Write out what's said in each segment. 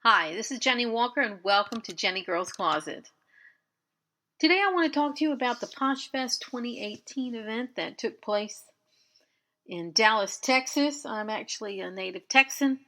Hi, this is Jennie Walker and welcome to JennieGirl's Closet. Today I want to talk to you about the Poshfest 2018 event that took place in Dallas, Texas. I'm actually a native Texan,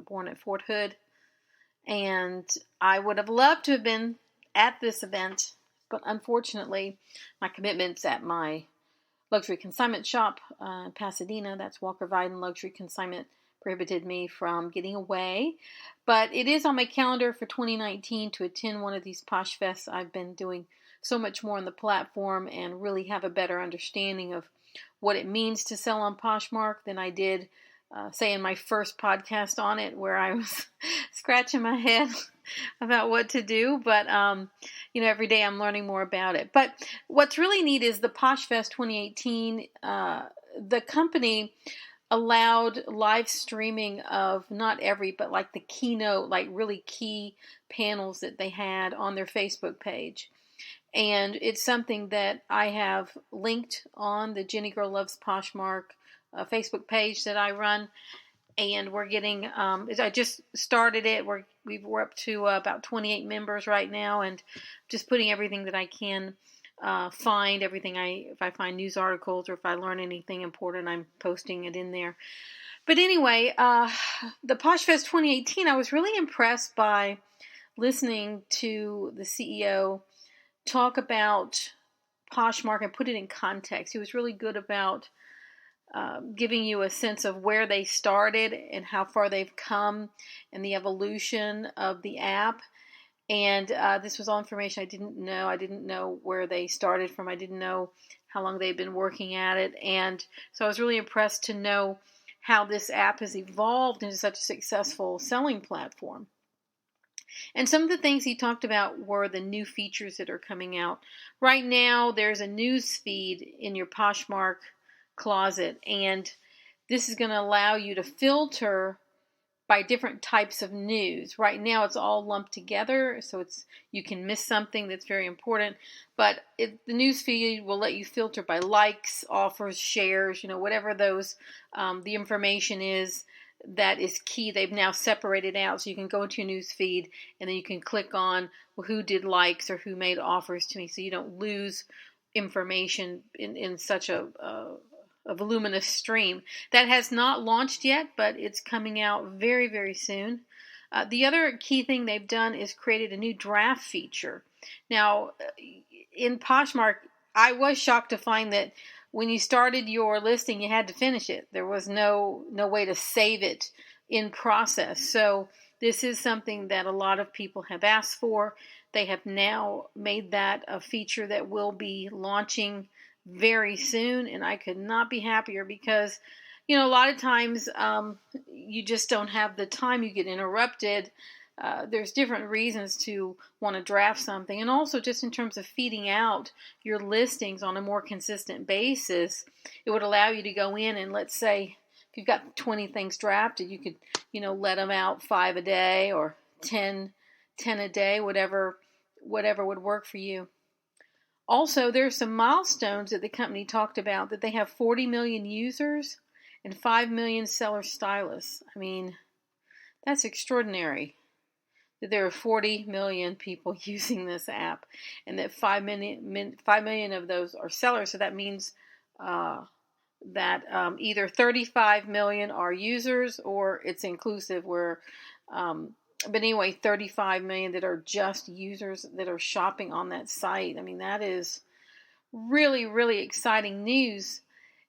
born at Fort Hood, and I would have loved to have been at this event, but unfortunately my commitments at my luxury consignment shop in Pasadena, that's Walker Vidin Luxury Consignment, prohibited me from getting away. But it is on my calendar for 2019 to attend one of these Poshfests. I've been doing so much more on the platform and really have a better understanding of what it means to sell on Poshmark than I did, say, in my first podcast on it, where I was scratching my head about what to do. But, every day I'm learning more about it. But what's really neat is the Poshfest 2018, the company allowed live streaming of not every, but like the keynote, like really key panels that they had on their Facebook page. And it's something that I have linked on the Jennie Girl Loves Poshmark Facebook page that I run. And we're getting, I just started it. We're up to about 28 members right now, and just putting everything that I can find, if I find news articles or if I learn anything important, I'm posting it in there. But anyway, the Poshfest 2018, I was really impressed by listening to the CEO talk about Poshmark and put it in context. He was really good about giving you a sense of where they started and how far they've come and the evolution of the app. And this was all information I didn't know. I didn't know where they started from. I didn't know how long they'd been working at it. And so I was really impressed to know how this app has evolved into such a successful selling platform. And some of the things he talked about were the new features that are coming out. Right now, there's a news feed in your Poshmark closet, and this is going to allow you to filter by different types of news. Right now it's all lumped together, so you can miss something that's very important, but the news feed will let you filter by likes, offers, shares, whatever those the information is that is key. They've now separated out, so you can go into your news feed and then you can click on who did likes or who made offers to me, so you don't lose information in such a voluminous stream. That has not launched yet, but it's coming out very, very soon. The other key thing they've done is created a new draft feature. Now, in Poshmark, I was shocked to find that when you started your listing, you had to finish it. There was no way to save it in process. So this is something that a lot of people have asked for. They have now made that a feature that will be launching very soon, and I could not be happier because, a lot of times you just don't have the time. You get interrupted. There's different reasons to want to draft something, and also just in terms of feeding out your listings on a more consistent basis, it would allow you to go in and, let's say, if you've got 20 things drafted, you could, let them out 5 a day or 10 a day, whatever would work for you. Also, there's some milestones that the company talked about, that they have 40 million users and 5 million seller stylists. I mean, that's extraordinary that there are 40 million people using this app, and that 5 million of those are sellers. So that means that either 35 million are users, or it's inclusive where but anyway, 35 million that are just users that are shopping on that site. I mean, that is really, really exciting news,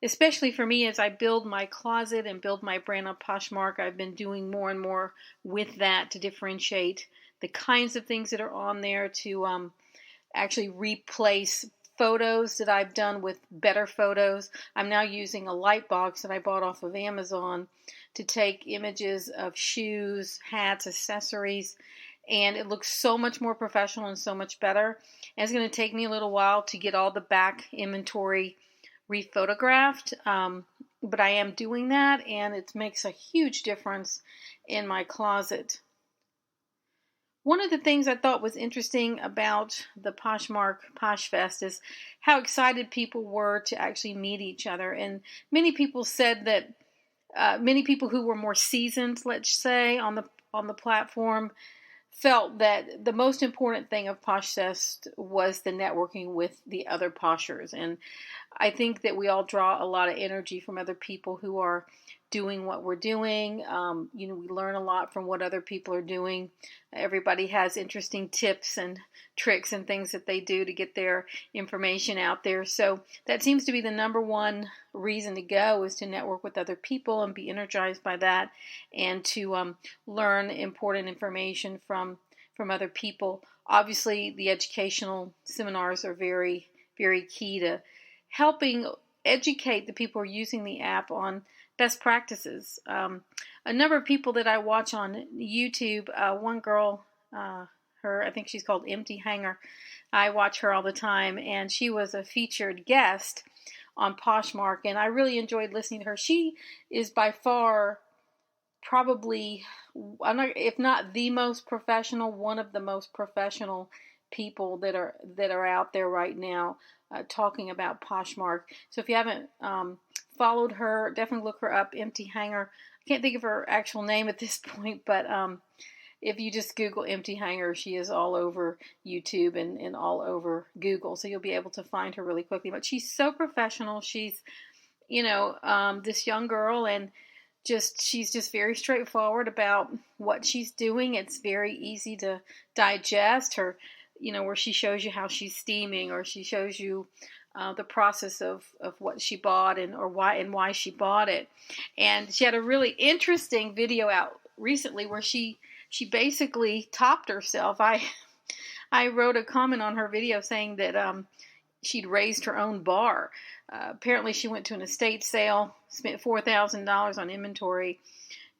especially for me as I build my closet and build my brand on Poshmark. I've been doing more and more with that to differentiate the kinds of things that are on there, to actually replace photos that I've done with better photos. I'm now using a light box that I bought off of Amazon to take images of shoes, hats, accessories, and it looks so much more professional and so much better. And it's going to take me a little while to get all the back inventory rephotographed, but I am doing that, and it makes a huge difference in my closet. One of the things I thought was interesting about the Poshmark Poshfest is how excited people were to actually meet each other. And many people said that many people who were more seasoned, let's say, on on the platform felt that the most important thing of Poshfest was the networking with the other poshers. And I think that we all draw a lot of energy from other people who are doing what we're doing. We learn a lot from what other people are doing. Everybody has interesting tips and tricks and things that they do to get their information out there. So that seems to be the number one reason to go, is to network with other people and be energized by that, and to learn important information from other people. Obviously, the educational seminars are very, very key to helping educate the people who are using the app on best practices. A number of people that I watch on YouTube, one girl, I think she's called Empty Hangar. I watch her all the time, and she was a featured guest on Poshmark, and I really enjoyed listening to her. She is by far probably, if not the most professional, one of the most professional people that are out there right now talking about Poshmark. So if you haven't followed her, definitely look her up, Empty Hangar. I can't think of her actual name at this point, but if you just Google Empty Hangar, she is all over YouTube and all over Google, so you'll be able to find her really quickly. But she's so professional. She's, this young girl, and she's just very straightforward about what she's doing. It's very easy to digest her, where she shows you how she's steaming, or she shows you the process of what she bought and why she bought it. And she had a really interesting video out recently where she basically topped herself. I wrote a comment on her video saying that she'd raised her own bar. Apparently she went to an estate sale, spent $4,000 on inventory,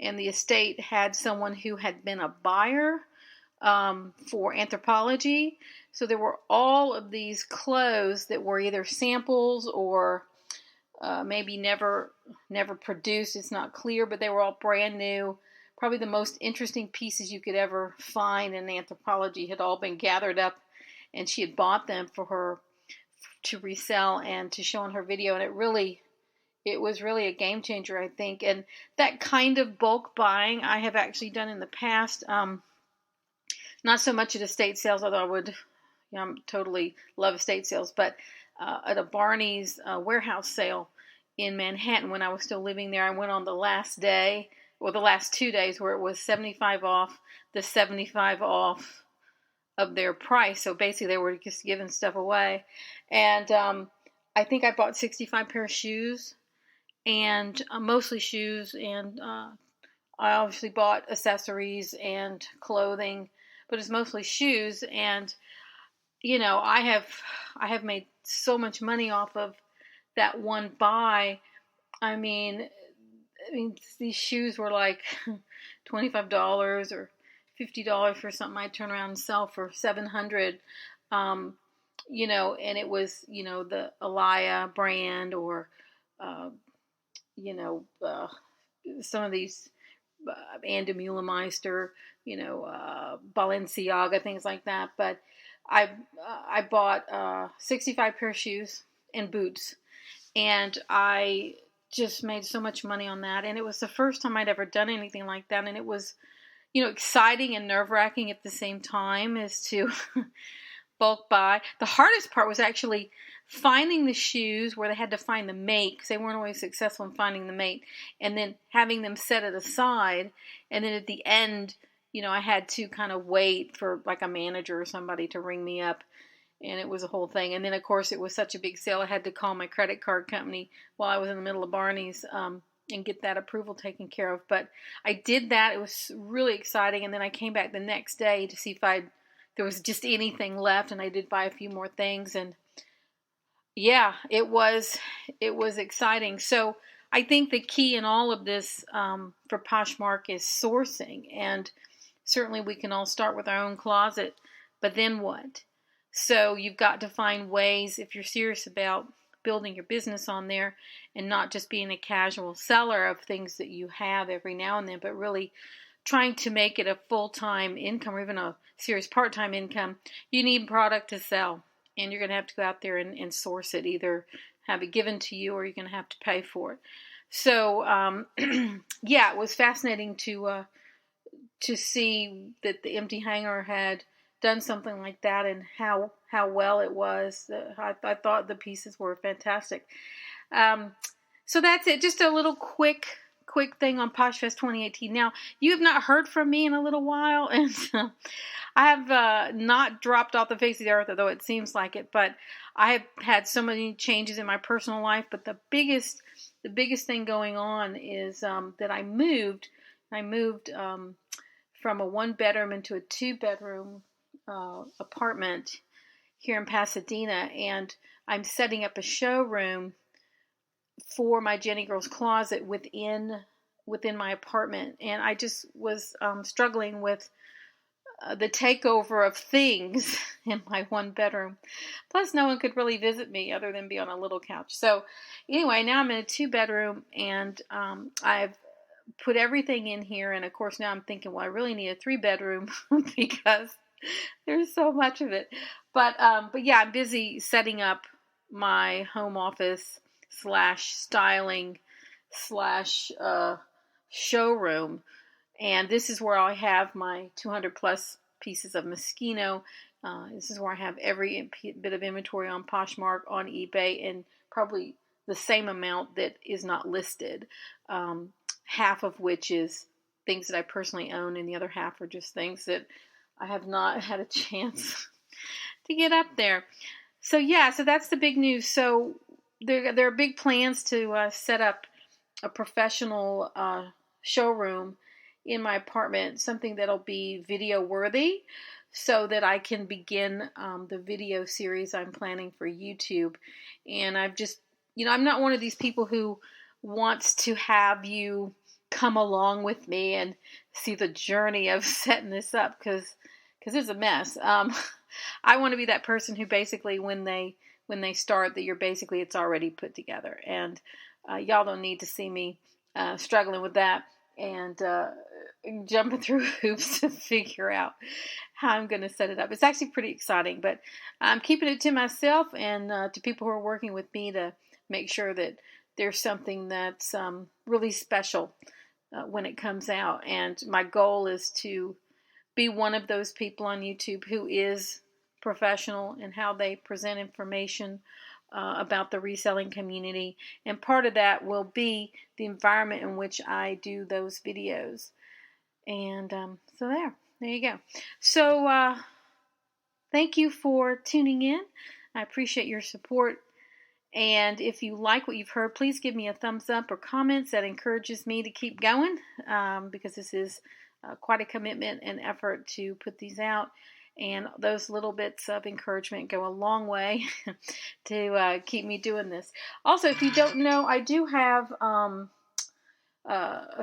and the estate had someone who had been a buyer for Anthropologie. So there were all of these clothes that were either samples or maybe never produced. It's not clear, but they were all brand new. Probably the most interesting pieces you could ever find in Anthropologie had all been gathered up, and she had bought them for her to resell and to show in her video. And it was really a game changer, I think. And that kind of bulk buying I have actually done in the past. Not so much at estate sales, although I totally love estate sales, but at a Barneys warehouse sale in Manhattan when I was still living there. I went on the last day, or the last 2 days, where it was 75 off, the 75 off of their price. So basically they were just giving stuff away. And I think I bought 65 pair of shoes, and mostly shoes, and I obviously bought accessories and clothing, but it's mostly shoes. And I have made so much money off of that one buy. I mean these shoes were like $25 or $50 for something I turn around and sell for $700. And it was the Alaya brand, or some of these Andy Mulemeister, Balenciaga, things like that. But I bought 65 pair of shoes and boots, and I just made so much money on that. And it was the first time I'd ever done anything like that, and it was exciting and nerve-wracking at the same time, as to bulk buy. The hardest part was actually finding the shoes where they had to find the mate, because they weren't always successful in finding the mate, and then having them set it aside. And then at the end, I had to kind of wait for like a manager or somebody to ring me up, and it was a whole thing. And then of course it was such a big sale, I had to call my credit card company while I was in the middle of Barneys and get that approval taken care of. But I did that. It was really exciting. And then I came back the next day to see if there was just anything left, and I did buy a few more things. And yeah, it was exciting. So I think the key in all of this for Poshmark is sourcing. And certainly we can all start with our own closet, but then what? So you've got to find ways, if you're serious about building your business on there, and not just being a casual seller of things that you have every now and then, but really trying to make it a full-time income, or even a serious part-time income. You need product to sell, and you're going to have to go out there and source it, either have it given to you or you're going to have to pay for it. So yeah, it was fascinating to to see that the empty hangar had done something like that and how well it was. I thought the pieces were fantastic. So that's it. Just a little quick thing on Poshfest 2018. Now, you have not heard from me in a little while, and I have not dropped off the face of the earth, although it seems like it. But I have had so many changes in my personal life. But the biggest thing going on is that I moved. From a 1-bedroom into a 2-bedroom apartment here in Pasadena, and I'm setting up a showroom for my JennieGirl's Closet within my apartment. And I just was struggling with the takeover of things in my 1-bedroom. Plus, no one could really visit me other than be on a little couch. So anyway, now I'm in a 2-bedroom, and I've put everything in here. And of course, now I'm thinking, well, I really need a 3-bedroom because there's so much of it. But yeah, I'm busy setting up my home office / styling / showroom. And this is where I have my 200 plus pieces of Moschino. This is where I have every bit of inventory on Poshmark, on eBay, and probably the same amount that is not listed. Half of which is things that I personally own, and the other half are just things that I have not had a chance to get up there. So yeah, so that's the big news. So there are big plans to set up a professional showroom in my apartment, something that'll be video worthy, so that I can begin the video series I'm planning for YouTube. And I've just, I'm not one of these people who wants to have you come along with me and see the journey of setting this up, because it's a mess. I want to be that person who basically, when they start, that it's already put together. And y'all don't need to see me struggling with that and jumping through hoops to figure out how I'm going to set it up. It's actually pretty exciting, but I'm keeping it to myself and to people who are working with me to make sure that there's something that's really special when it comes out. And my goal is to be one of those people on YouTube who is professional in how they present information about the reselling community. And part of that will be the environment in which I do those videos. And so there you go. So thank you for tuning in. I appreciate your support. And if you like what you've heard, please give me a thumbs up or comments. That encourages me to keep going, because this is quite a commitment and effort to put these out. And those little bits of encouragement go a long way to keep me doing this. Also, if you don't know, I do have a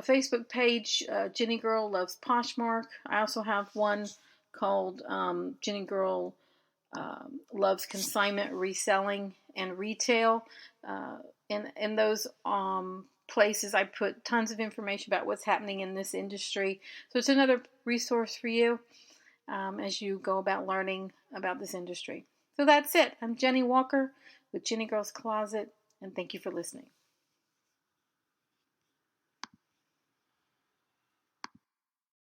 Facebook page, JennieGirl Loves Poshmark. I also have one called JennieGirl Loves Consignment, Reselling, and Retail. In those places, I put tons of information about what's happening in this industry. So it's another resource for you as you go about learning about this industry. So that's it. I'm Jennie Walker with JennieGirl's Closet, and thank you for listening.